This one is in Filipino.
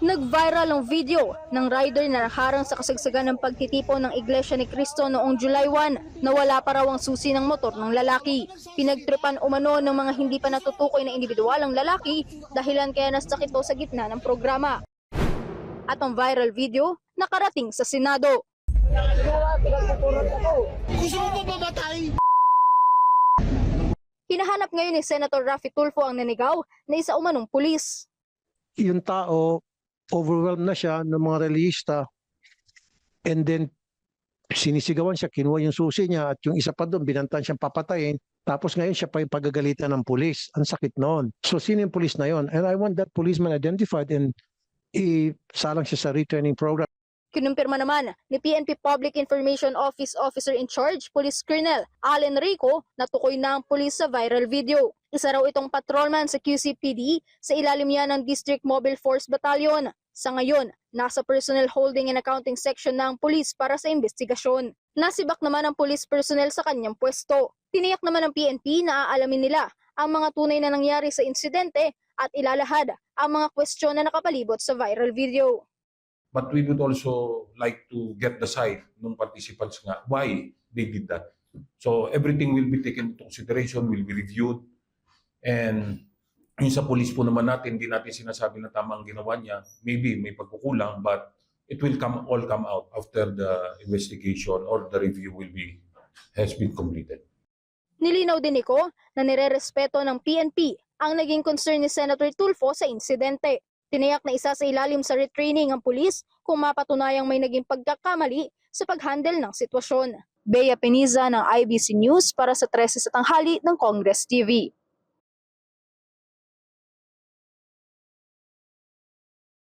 Nag-viral ang video ng rider na naharang sa kasagsagan ng pagtitipon ng Iglesia ni Cristo noong July 1 na wala pa raw ang susi ng motor ng lalaki. Pinagtripan umano ng mga hindi pa natutukoy na individual ang lalaki dahilan kaya nasakit daw sa gitna ng programa. At ang viral video nakarating sa Senado. Gusto mo ba mamatay? Hinahanap ngayon ni Senator Raffy Tulfo ang nanigaw na isa umanong pulis. Yung tao, overwhelmed na siya ng mga relihista, and then sinisigawan siya, kinuha yung susi niya, at yung isa pa doon, binantan siyang papatayin, tapos ngayon siya pa yung pagagalitan ng pulis. Ang sakit noon. So sino yung pulis na yon? And I want that policeman identified and isalang siya sa retraining program. Kinumpirma naman ni PNP Public Information Office Officer in Charge, Police Colonel Allen Rico, na tukoy na ang pulis sa viral video. Isa raw itong patrolman sa QCPD, sa ilalim yan ng District Mobile Force Battalion. Sa ngayon, nasa Personnel Holding and Accounting Section na ang pulis para sa investigasyon. Nasibak naman ang police personnel sa kanyang pwesto. Tiniyak naman ng PNP na aalamin nila ang mga tunay na nangyari sa insidente at ilalahad ang mga kwestiyon na nakapalibot sa viral video. But we would also like to get the side ng participants nga why they did that. So everything will be taken into consideration, will be reviewed. And yung sa police po naman natin, hindi natin sinasabi na tama ang ginawa niya. Maybe may pagkukulang, but it will all come out after the investigation or the review has been completed. Nilinaw din ni Ko na nirerespeto ng PNP ang naging concern ni Senator Tulfo sa insidente. Tiniyak na isa sa ilalim sa retraining ang pulis kung mapatunayang may naging pagkakamali sa pag-handle ng sitwasyon. Bea Peniza ng IBC News para sa 13 sa tanghali ng Congress TV.